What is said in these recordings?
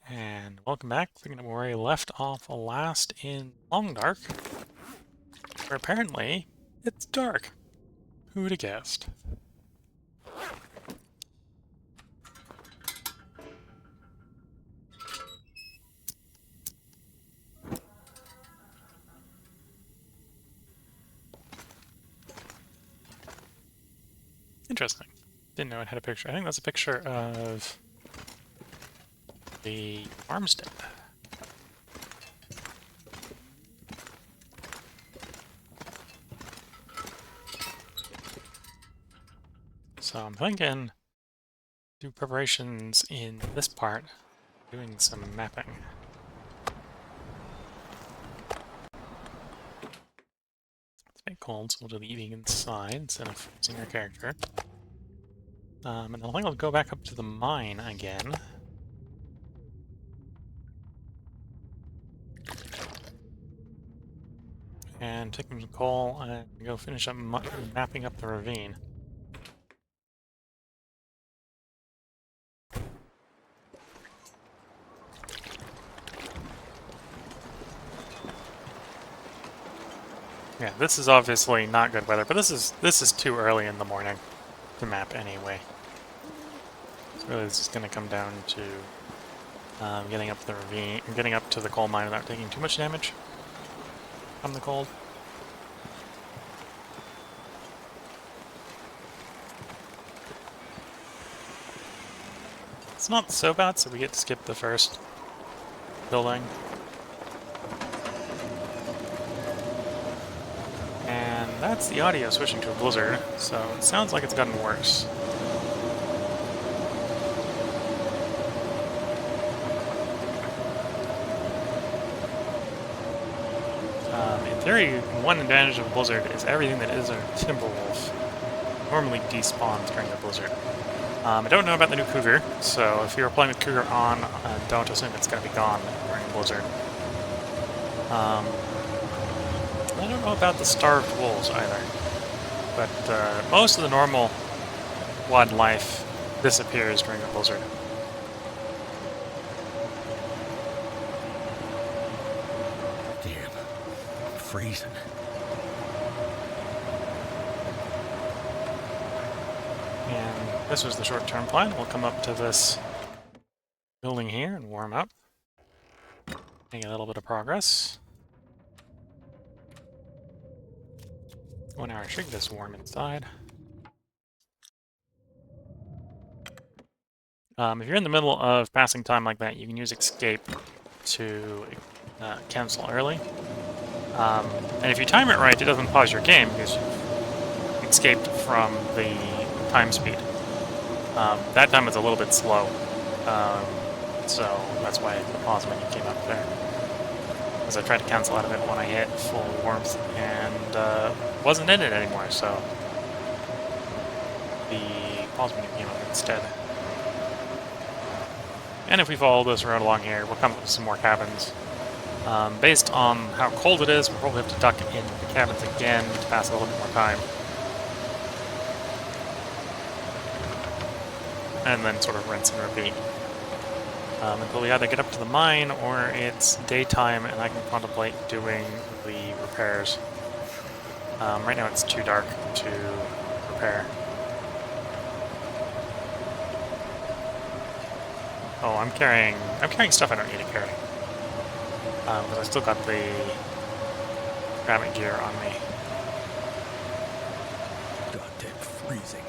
And welcome back. Picking up where we left off last in Long Dark, where apparently it's dark. Who would have guessed? Interesting. Didn't know it had a picture. I think that's a picture of the farmstead. So I'm thinking do preparations in this part, doing some mapping. It's a bit cold, so we'll do the eating inside instead of freezing our character. And then I think I'll go back up to the mine again. And take some coal and go finish up mapping up the ravine. Yeah, this is obviously not good weather, but this is too early in the morning to map anyway. So really, this is going to come down to getting up the ravine, getting up to the coal mine without taking too much damage from the cold. It's not so bad, so we get to skip the first building. And that's the audio switching to a blizzard, so it sounds like it's gotten worse. In theory, one advantage of a blizzard is everything that is a Timberwolf normally despawns during the blizzard. I don't know about the new Cougar, so if you're playing with Cougar on, don't assume it's going to be gone during a blizzard. I don't know about the starved wolves either, but most of the normal wildlife disappears during a blizzard. Damn, I'm freezing. And this was the short-term plan. We'll come up to this building here and warm up. Make a little bit of progress. 1 hour should get us warm inside. If you're in the middle of passing time like that, you can use escape to cancel early. And if you time it right, it doesn't pause your game because you've escaped from the time speed. That time was a little bit slow, so that's why the pause menu came up there. Because I tried to cancel out of it when I hit full warmth and wasn't in it anymore, so the pause menu came up instead. And if we follow this road along here, we'll come up with some more cabins. Based on how cold it is, we'll probably have to duck in the cabins again to pass a little bit more time. And then sort of rinse and repeat. Until we either get up to the mine or it's daytime and I can contemplate doing the repairs. Right now it's too dark to repair. Oh, I'm carrying stuff I don't need to carry. But I still got the rabbit gear on me. Goddamn freezing.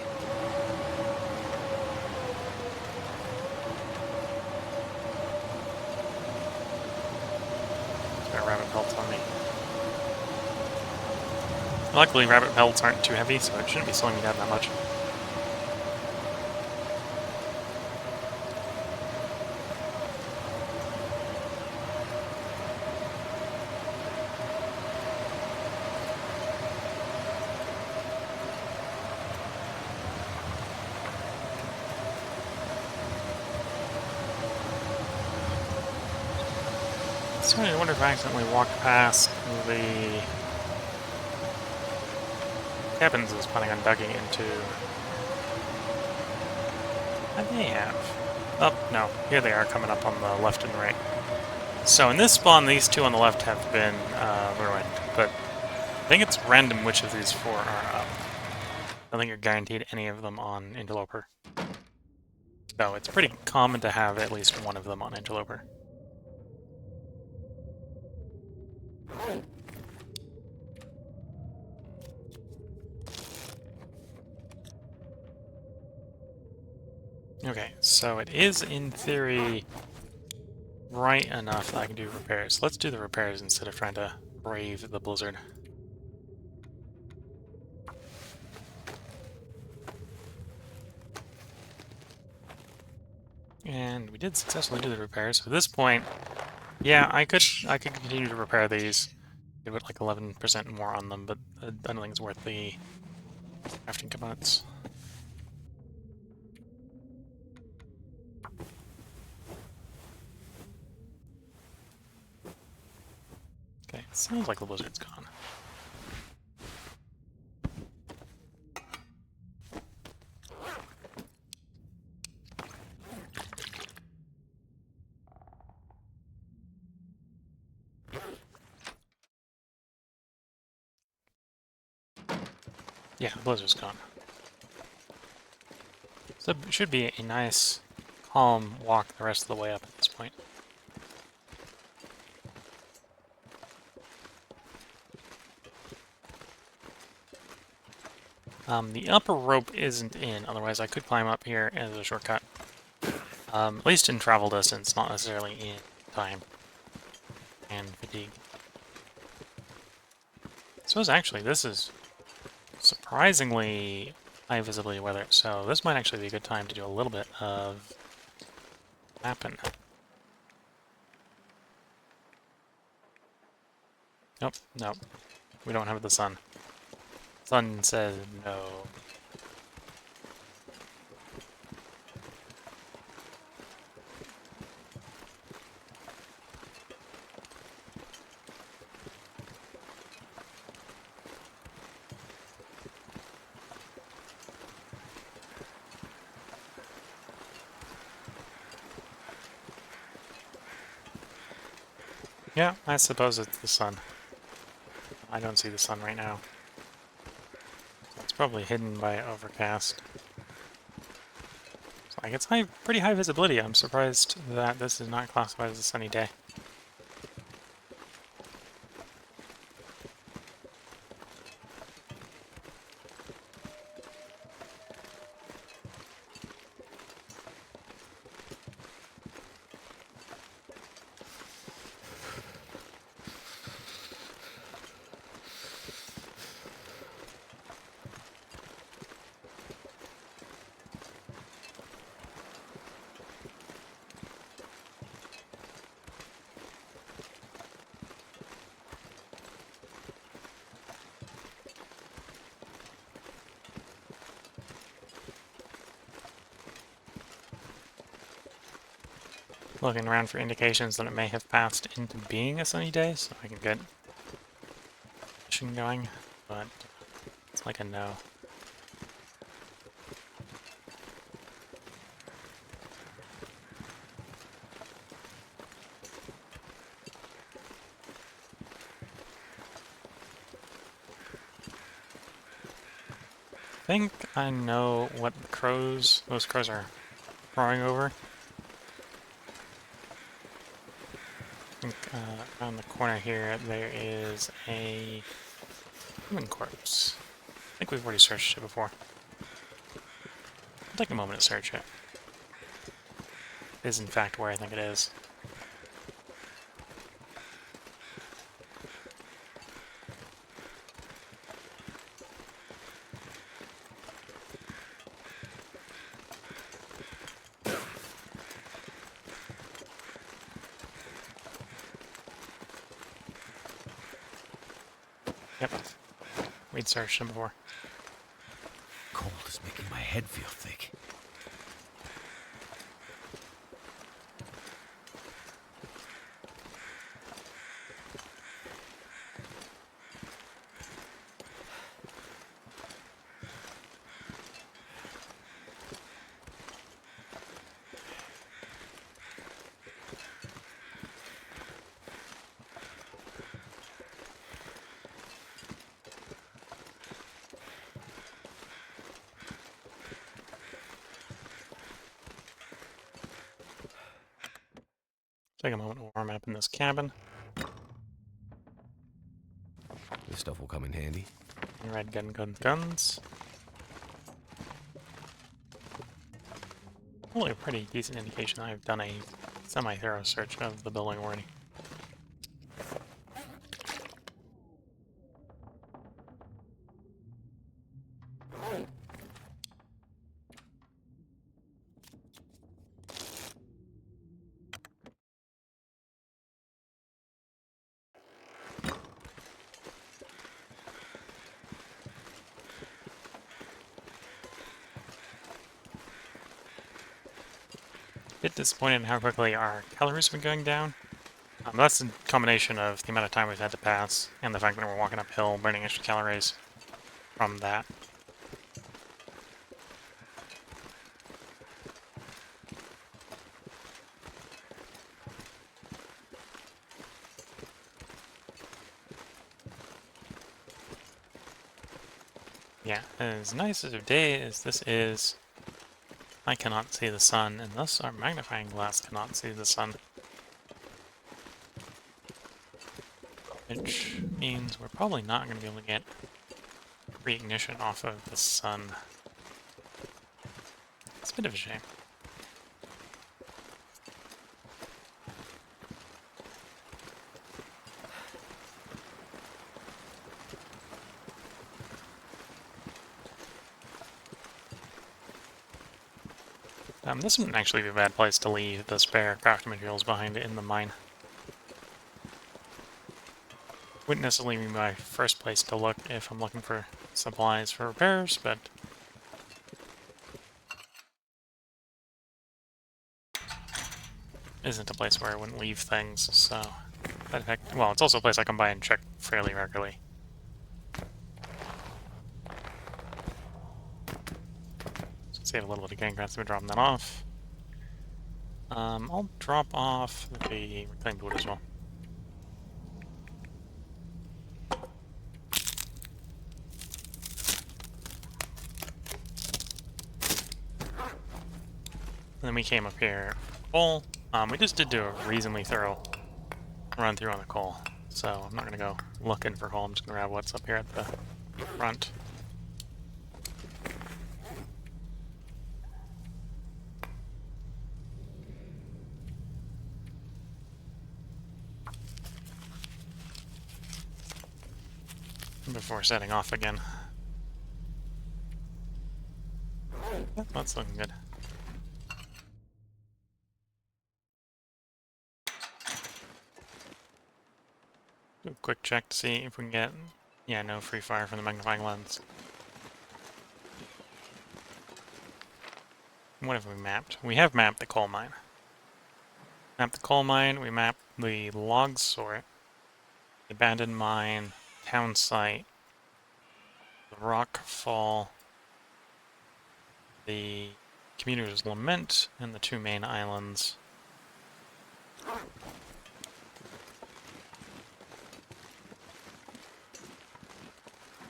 Got rabbit pelts on me. Luckily, rabbit pelts aren't too heavy, so it shouldn't be slowing me down that much. I wonder if I accidentally walked past the cabins I was planning on dugging into. I may have. Oh, no. Here they are coming up on the left and right. So in this spawn, these two on the left have been ruined, but I think it's random which of these four are up. I don't think you're guaranteed any of them on Interloper. So it's pretty common to have at least one of them on Interloper. Okay, so it is, in theory, right enough that I can do repairs. Let's do the repairs instead of trying to brave the blizzard. And we did successfully do the repairs. So at this point, yeah, I could continue to repair these. Give it like 11% more on them, but I don't think it's worth the crafting components. Okay, it sounds like the blizzard's gone. Yeah, the blizzard's gone. So it should be a nice, calm walk the rest of the way up at this point. The upper rope isn't in, otherwise I could climb up here as a shortcut. At least in travel distance, not necessarily in time and fatigue. I suppose actually this is surprisingly high visibility weather, so this might actually be a good time to do a little bit of mapping. Nope, nope. We don't have the sun. Sun says no. Yeah, I suppose it's the sun. I don't see the sun right now. It's probably hidden by overcast. So like, it's pretty high visibility. I'm surprised that this is not classified as a sunny day. Looking around for indications that it may have passed into being a sunny day, so I can get fishing going, but it's like a no. I think I know what those crows are crawling over. I think around the corner here there is a human corpse. I think we've already searched it before. I'll take a moment to search it. It is in fact where I think it is. Yep, we'd searched them before. Cold is making my head feel thick. Take a moment to warm up in this cabin. This stuff will come in handy. Red guns. Probably a pretty decent indication I've done a semi-thorough search of the building already. Bit disappointed in how quickly our calories have been going down. That's a combination of the amount of time we've had to pass and the fact that we're walking uphill, burning extra calories from that. Yeah, as nice as a day as this is, I cannot see the sun, and thus our magnifying glass cannot see the sun. Which means we're probably not going to be able to get re-ignition off of the sun. It's a bit of a shame. This wouldn't actually be a bad place to leave the spare crafting materials behind in the mine. Wouldn't necessarily be my first place to look if I'm looking for supplies for repairs, but isn't a place where I wouldn't leave things, so that effect, well, it's also a place I come by and check fairly regularly. So save a little bit of gang grants by dropping that off. I'll drop off the reclaimed wood as well. And then we came up here for coal. We just did do a reasonably thorough run through on the coal, so I'm not going to go looking for coal. I'm just going to grab what's up here at the front. Before setting off again. Yep, that's looking good. Do a quick check to see if we can get, yeah, no free fire from the magnifying lens. What have we mapped? We have mapped the coal mine. Mapped the coal mine, we mapped the log sort, the abandoned mine, town site, the rock fall, the commuter's lament, and the two main islands.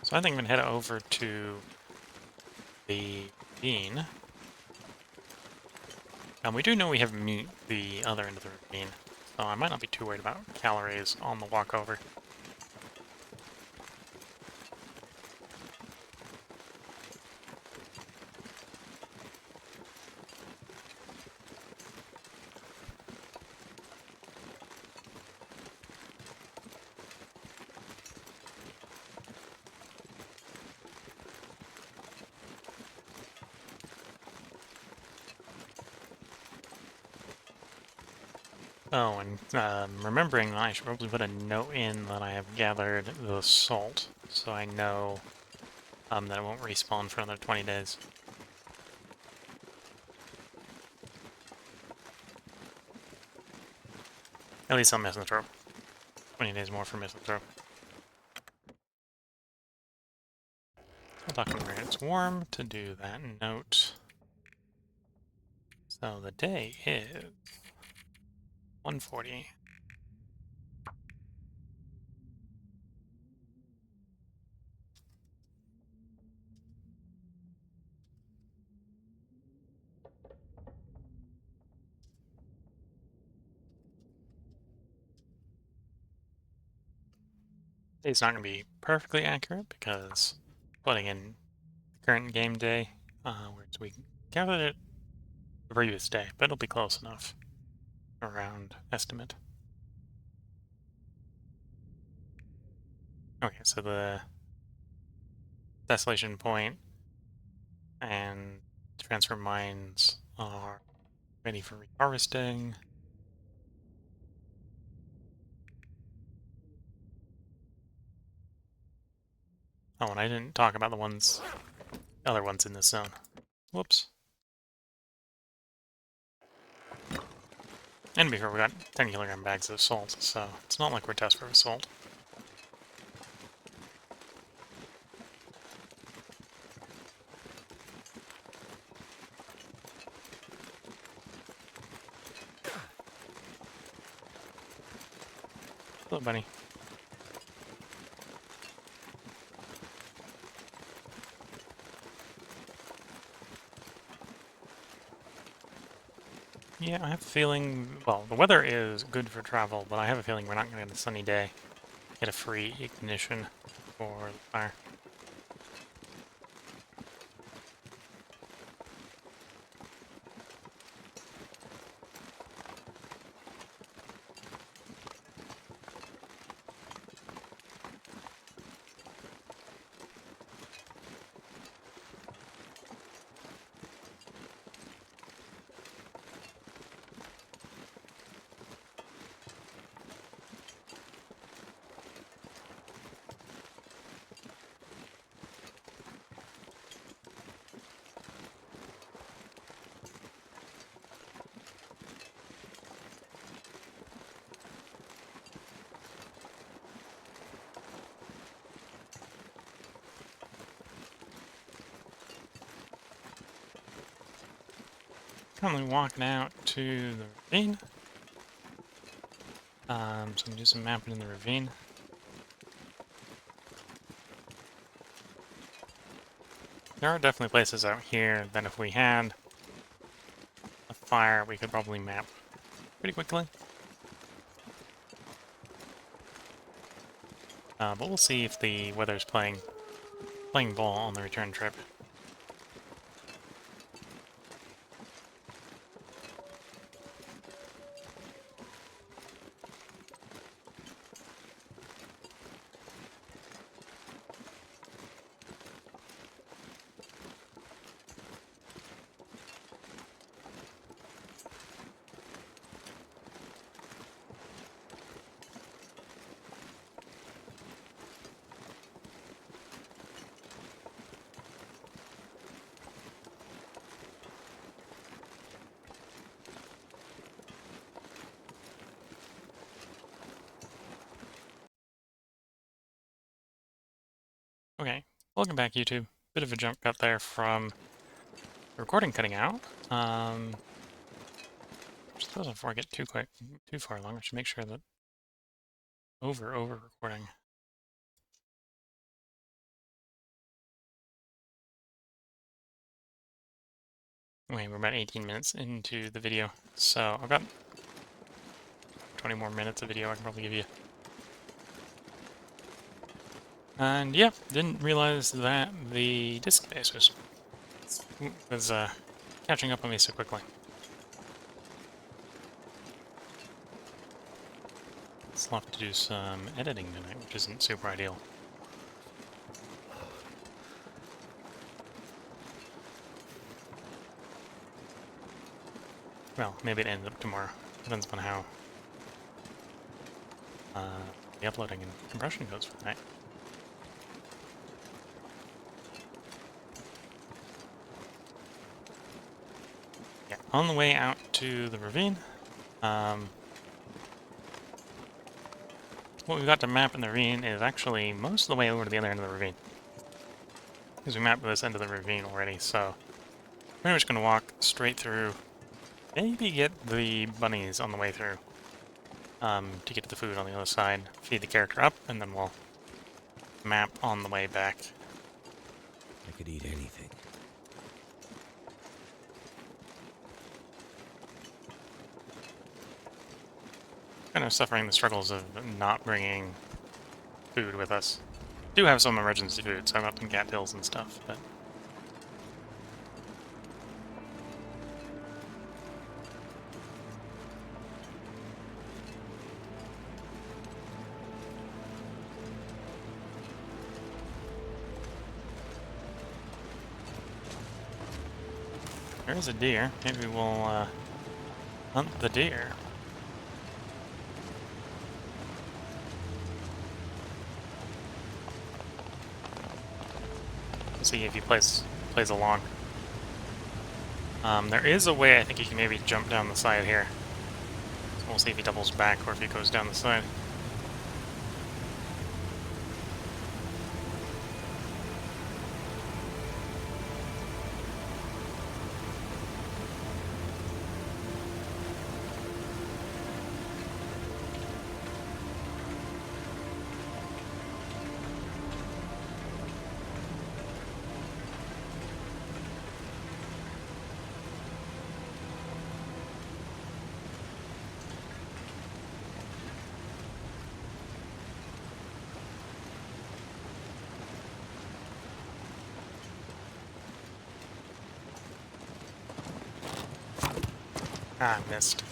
So I think I'm going to head over to the ravine. And we do know we have meat the other end of the ravine, so I might not be too worried about calories on the walk over. Oh, and remembering I should probably put a note in that I have gathered the salt, so I know that it won't respawn for another 20 days. At least on Misanthrope. 20 days more for Misanthrope. Talking where it's warm to do that note. So the day is 1:40. It's not going to be perfectly accurate because putting in the current game day, whereas we gathered it the previous day, but it'll be close enough around estimate. Okay, so the desolation point and transfer mines are ready for reharvesting. Oh, and I didn't talk about the other ones in this zone. Whoops. And before we got 10 kilogram bags of salt, so it's not like we're desperate for salt. Hello, bunny. Yeah, I have a feeling, well, the weather is good for travel, but I have a feeling we're not going to get a sunny day. Get a free ignition for the fire. Currently walking out to the ravine. So I'm going to do some mapping in the ravine. There are definitely places out here that if we had a fire, we could probably map pretty quickly. But we'll see if the weather's playing ball on the return trip. Okay, welcome back, YouTube. Bit of a jump cut there from the recording cutting out. Just before I get too far along, I should make sure that over recording. Okay, we're about 18 minutes into the video, so I've got 20 more minutes of video I can probably give you. And yeah, didn't realize that the disk space was catching up on me so quickly. Still have to do some editing tonight, which isn't super ideal. Well, maybe it ends up tomorrow. Depends on how the uploading and compression goes for tonight. Yeah, on the way out to the ravine, what we've got to map in the ravine is actually most of the way over to the other end of the ravine. Because we mapped this end of the ravine already, so pretty much going to walk straight through, maybe get the bunnies on the way through, to get to the food on the other side, feed the character up, and then we'll map on the way back. I could eat anything. Kind of suffering the struggles of not bringing food with us. Do have some emergency food, so I'm up in cat pills and stuff, but... There's a deer. Maybe we'll, hunt the deer. See if he plays along. There is a way I think he can maybe jump down the side here. So we'll see if he doubles back or if he goes down the side. Ah, missed.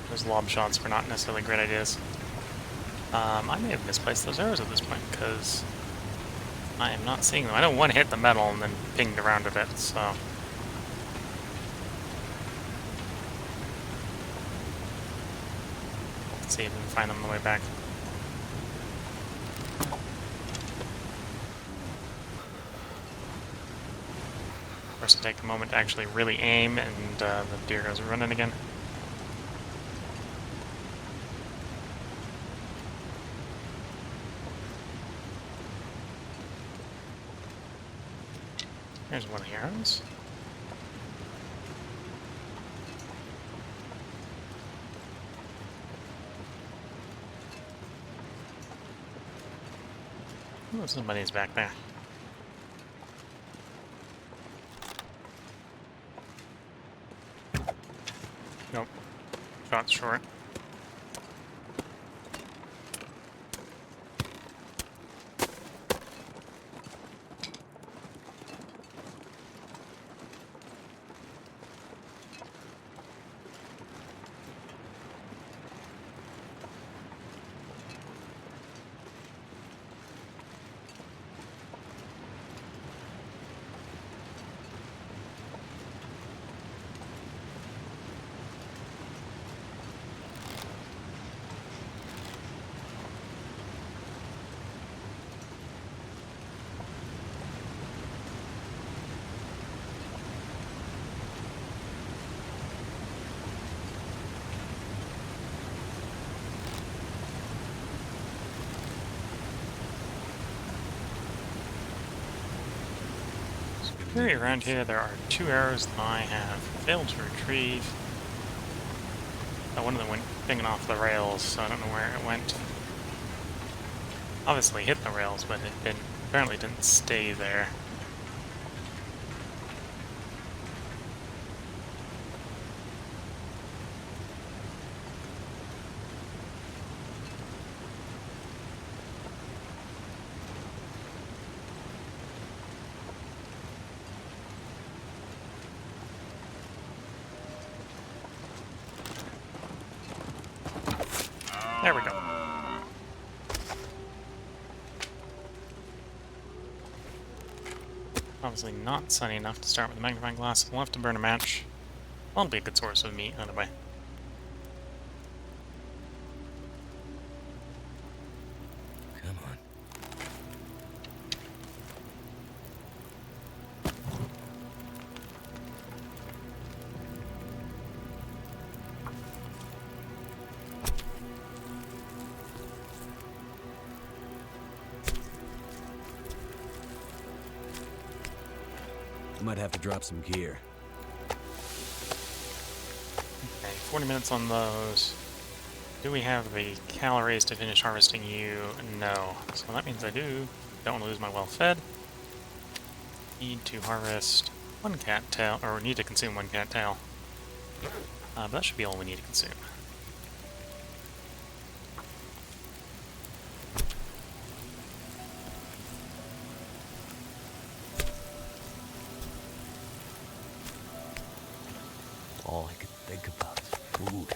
Those lob shots were not necessarily great ideas. I may have misplaced those arrows at this point, because I am not seeing them. I know one hit the metal and then pinged around a bit, so... Let's see if we can find them on the way back. First, take a moment to actually really aim, and the deer goes running again. Here's one of the arrows. Oh, somebody's back there. Nope. Shot short. Around here there are 2 arrows that I have failed to retrieve. One of them went pinging off the rails, so I don't know where it went. Obviously hit the rails, but it apparently didn't stay there. There we go. Obviously not sunny enough to start with a magnifying glass. We'll have to burn a match. That'll be a good source of meat, anyway. Come on. Might have to drop some gear. Okay, 40 minutes on those. Do we have the calories to finish harvesting you? No. So that means I don't want to lose my well-fed. Need to harvest one cattail, or need to consume one cattail. But that should be all we need to consume. All I could think about is food.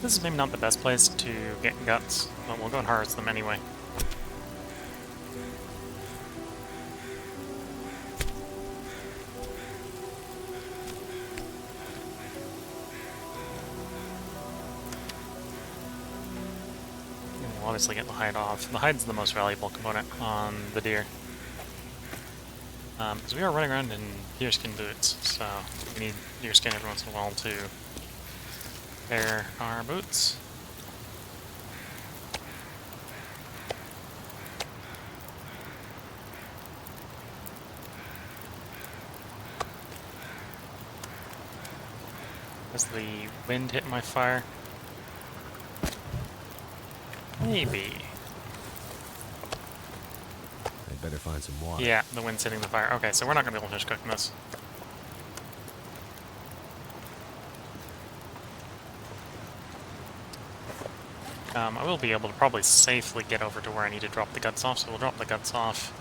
This is maybe not the best place to get guts, but we'll go and harvest them anyway. We'll obviously get the hide off. The hide's the most valuable component on the deer. Because we are running around in deerskin boots, so we need deerskin every once in a while to repair our boots. Has the wind hit my fire? Maybe. I'd better find some water. Yeah, the wind's hitting the fire. Okay, so we're not going to be able to finish cooking this. I will be able to probably safely get over to where I need to drop the guts off, so we'll drop the guts off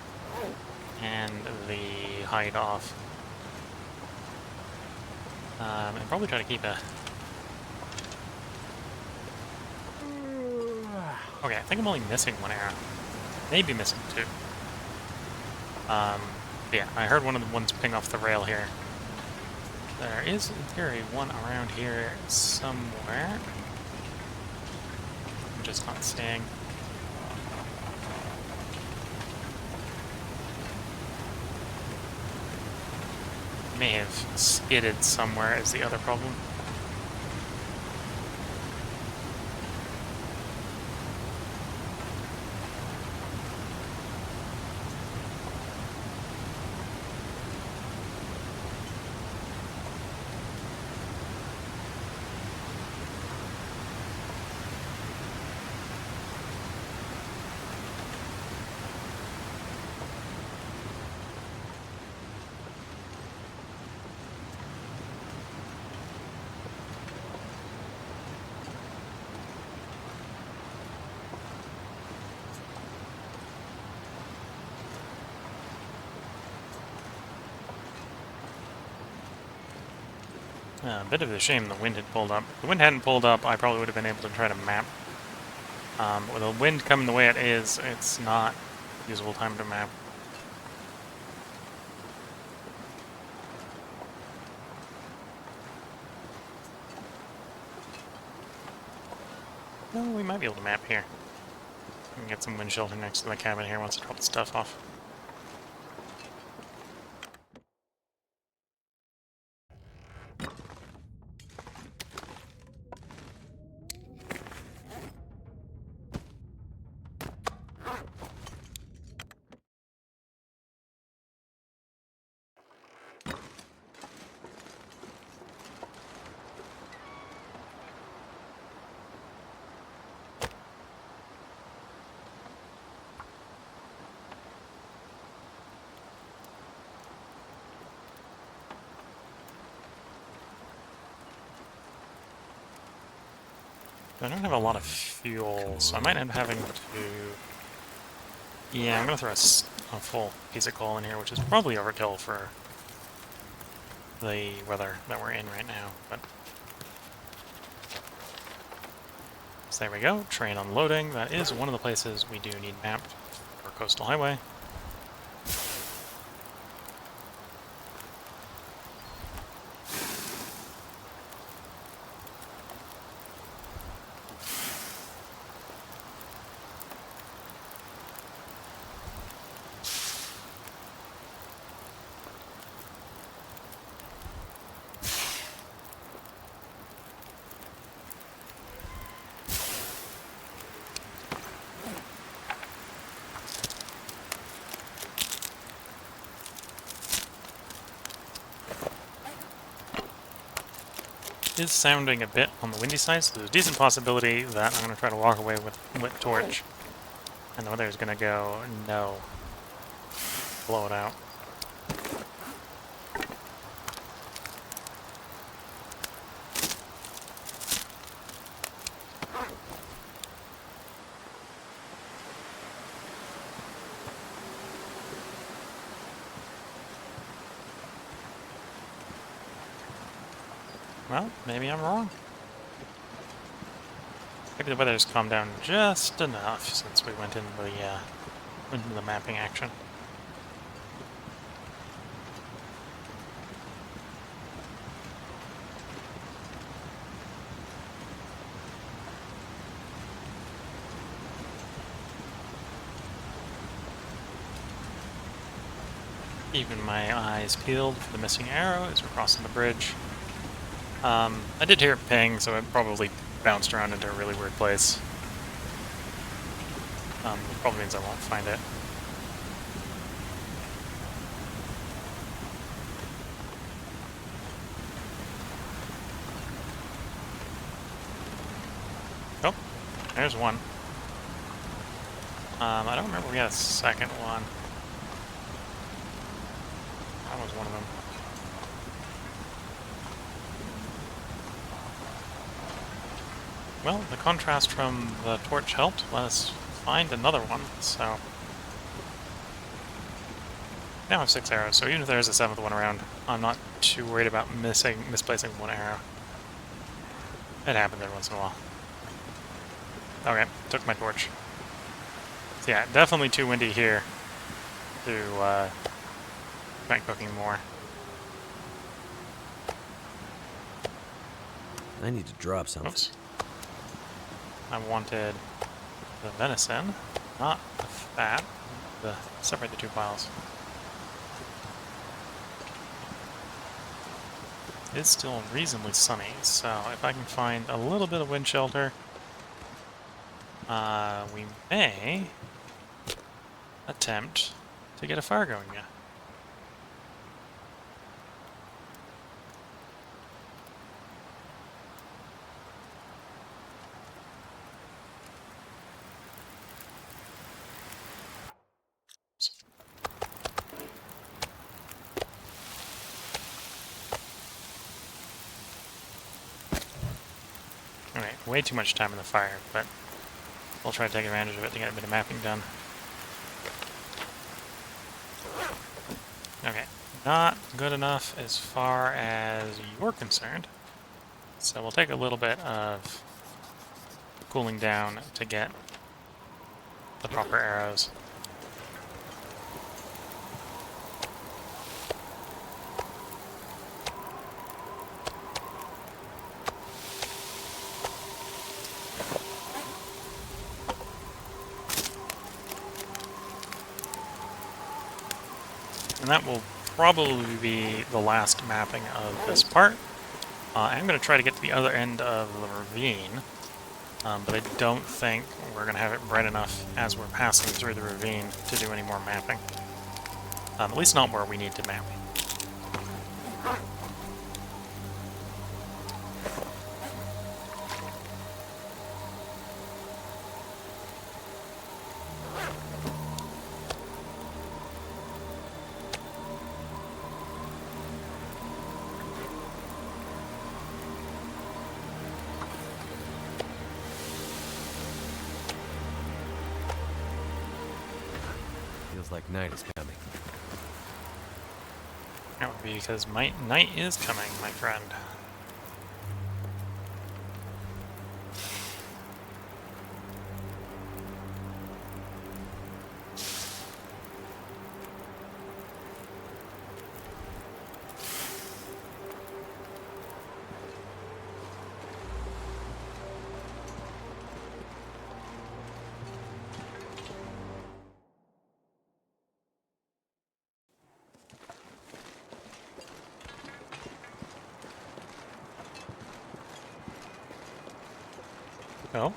and the hide off. And probably try to keep a... Okay, I think I'm only missing one arrow. Maybe missing two. Yeah, I heard one of the ones ping off the rail here. There is, in theory, one around here somewhere. I'm just not seeing. May have skidded somewhere is the other problem. A bit of a shame the wind had pulled up. If the wind hadn't pulled up, I probably would have been able to try to map. With the wind coming the way it is, it's not a usable time to map. Well, we might be able to map here. We can get some wind shelter next to the cabin here once I drop the stuff off. I don't have a lot of fuel, so I might end up having to... Yeah, I'm going to throw a full piece of coal in here, which is probably overkill for the weather that we're in right now, but... So there we go, train unloading. That is one of the places we do need mapped for Coastal Highway. is sounding a bit on the windy side, so there's a decent possibility that I'm going to try to walk away with lit torch. And the weather's going to go, no. Blow it out. Well, maybe I'm wrong. Maybe the weather's calmed down just enough since we went into the mapping action. Keeping my eyes peeled for the missing arrow as we're crossing the bridge. I did hear it ping, so it probably bounced around into a really weird place. It probably means I won't find it. Oh, there's one. I don't remember if we had a second one. That was one of them. Well, the contrast from the torch helped. Let us find another one, so... Now I have 6 arrows, so even if there's a 7th one around, I'm not too worried about misplacing one arrow. It happens every once in a while. Okay, took my torch. So yeah, definitely too windy here to try cooking more. I need to drop something. Oops. I wanted the venison, not the fat. Separate the two piles. It's still reasonably sunny, so if I can find a little bit of wind shelter, we may attempt to get a fire going again. Alright, way too much time in the fire, but we'll try to take advantage of it to get a bit of mapping done. Okay, not good enough as far as you're concerned. So we'll take a little bit of cooling down to get the proper arrows. And that will probably be the last mapping of this part. I'm going to try to get to the other end of the ravine, but I don't think we're going to have it bright enough as we're passing through the ravine to do any more mapping. At least not where we need to map. Feels like night is coming. That would be because night is coming, my friend. Oh,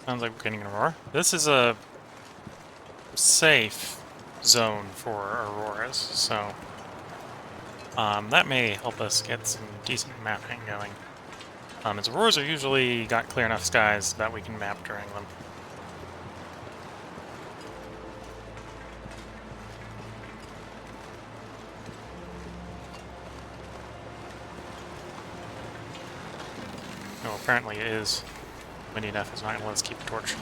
sounds like we're getting an aurora. This is a safe zone for auroras, so that may help us get some decent mapping going. Its auroras are usually got clear enough skies that we can map during them. No, apparently it is windy enough. It's not going to let us keep the torch.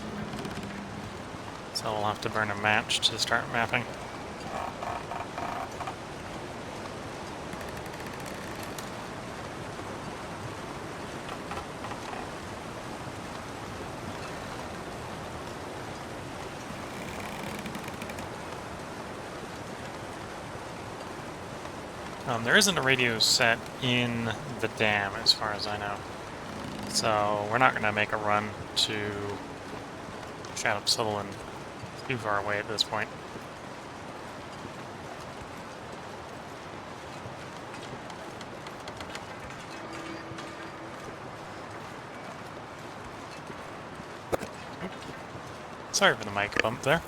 So we'll have to burn a match to start mapping. There isn't a radio set in the dam, as far as I know. So we're not going to make a run to Shadow Sutherland too far away at this point. Sorry for the mic bump there.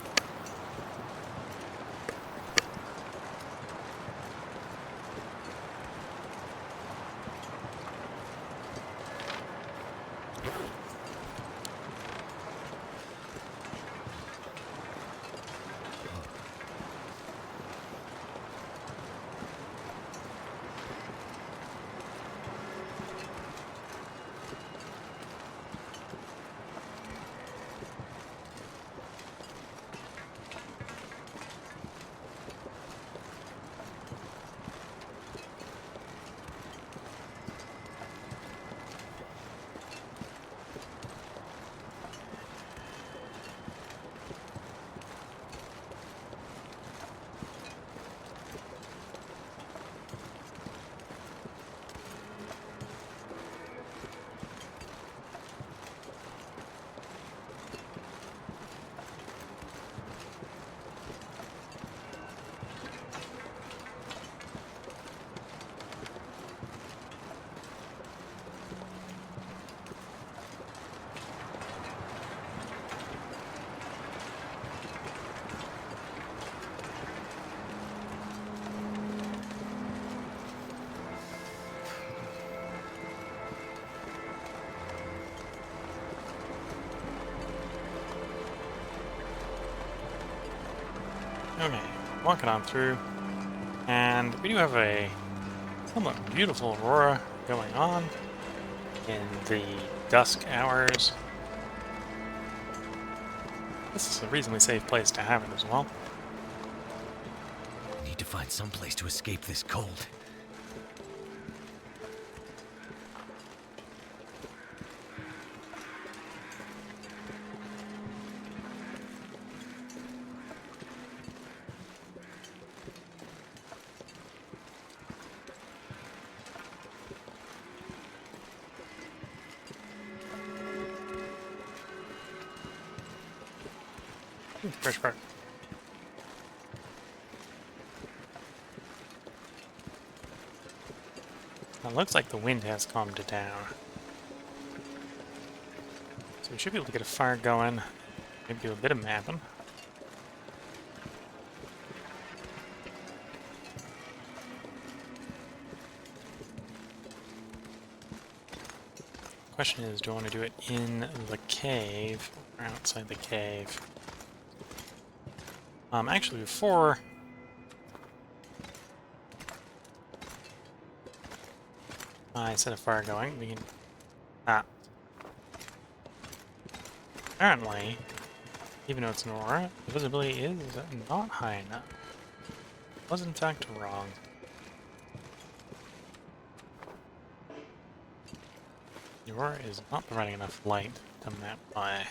Okay, walking on through, and we do have a somewhat beautiful aurora going on in the dusk hours. This is a reasonably safe place to have it as well. Need to find some place to escape this cold. Fresh part. It looks like the wind has calmed it down. So we should be able to get a fire going, maybe do a bit of mapping. Question is, do I want to do it in the cave or outside the cave? Actually, before I set a fire going, we can... Apparently, even though it's an aurora, the visibility is not high enough. I was in fact wrong. The aurora is not providing enough light to map by.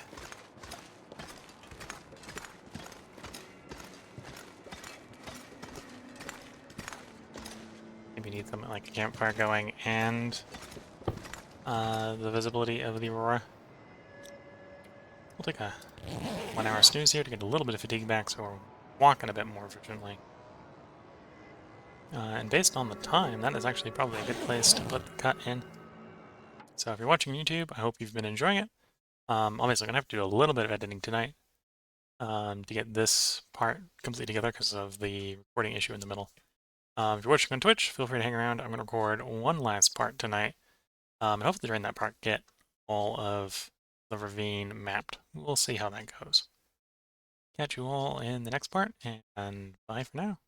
Maybe need something like a campfire going and the visibility of the aurora. We'll take a 1 hour snooze here to get a little bit of fatigue back so we're walking a bit more efficiently. And based on the time, that is actually probably a good place to put the cut in. So if you're watching YouTube, I hope you've been enjoying it. Obviously, I'm going to have to do a little bit of editing tonight to get this part complete together because of the recording issue in the middle. If you're watching on Twitch, feel free to hang around. I'm going to record one last part tonight And hopefully during that part get all of the ravine mapped. We'll see how that goes. Catch you all in the next part, and bye for now.